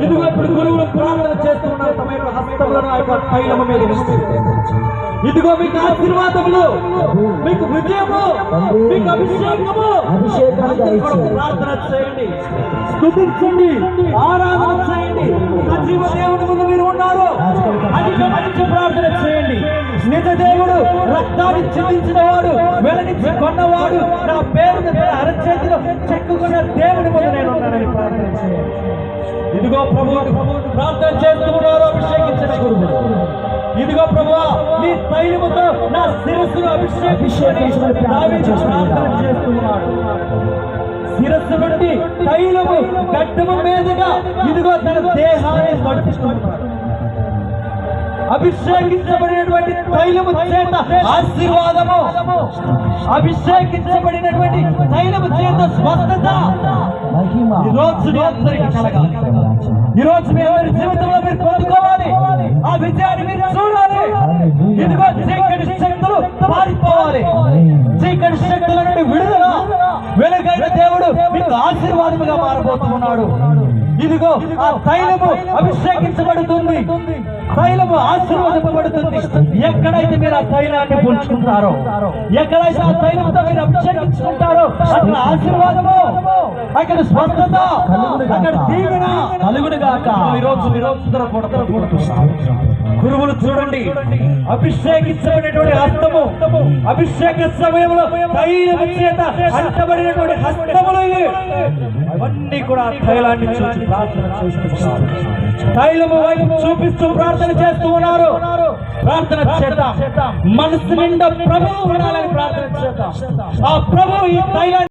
ఇదిగో ఇప్పుడు గురువులు ప్రార్థన చేస్తున్నారు, తమ యొక్క హస్తములను ఆ యొక్క తైలము మీద ఇదిగో మీకు ఆశీర్వాదములు, మీకు విజయము, మీకు అభిషేకము. ప్రార్థన చేయండి, స్తుతించండి, ఆరాధన చేయండి. సజీవ దేవుని ముందు మీరు ఉన్నారు, అధికమనించి ప్రార్థన చేయండి. నిజ దేవుడు రక్తాన్ని చిందించిన వాడు, వెలనిచ్చి కొన్నవాడు, నా పేరును అరచేతిలో చెక్కుకున్న దేవుని ముందు నేను ఉన్నానని ప్రార్థన చేయండి. ఇదిగో ప్రభువు ప్రార్థన చేస్తున్నారు, అభిషేకించిన గురువు. ఇదిగో ప్రభువా, నీ తైలముతో నా శిరస్సును అభిషేకించమని ప్రార్థన చేస్తున్నాడు. శిరస్సు నుండి తైలము గడ్డము మీదుగా ఇదిగో తన దేహాన్ని నడిపిస్తున్నాడు. అభిషేకించబడినటువంటి తైలము చేత ఆశీర్వాదము, అభిషేకించబడినటువంటి తైలము చేత స్వస్థత ఈరోజు మీ అందరికీ కలగాలి. ఈరోజు మీ అందరి జీవితంలో మీరు పొందుకోవాలి, ఆ విజయాన్ని మీరు చూడాలి. ఇదిగో చీకటి శక్తులు పారిపోవాలి, చీకటి శక్తుల నుండి విడుదల. వెలుగైన దేవుడు మీకు ఆశీర్వాదముగా మారబోతున్నాడు. ఇదిగో ఆ తైలము అభిషేకించబడుతుంది, తైలము ఆశీర్వాదింపబడుతుంది. ఎక్కడైతే మీరు ఆ తైలాన్ని పుంజుకుంటారో, ఎక్కడైతే ఆ తైలంతో మీరు అభిషేకించుకుంటారో, అక్కడ ఆశీర్వాదము, అక్కడ స్వస్థత, అక్కడ దీవెన కలుగునుగాక. ఈరోజు గురువులు చూడండి, అభిషేకించబడినటువంటి హస్తము, అభిషేక సమయంలో తైలము చేత అంటబడినటువంటి హస్తములు అవన్నీ కూడా తైలాన్ని చూసి ప్రార్థన చేస్తున్నారు. తైలము వైపు చూపిస్తూ ప్రార్థన చేస్తూ ఉన్నారు. ప్రార్థన చేద్దాం, మనసు నిండా ప్రభువు ఉండాలని ప్రార్థన చేద్దాం. ఆ ప్రభువు ఈ తైలాన్ని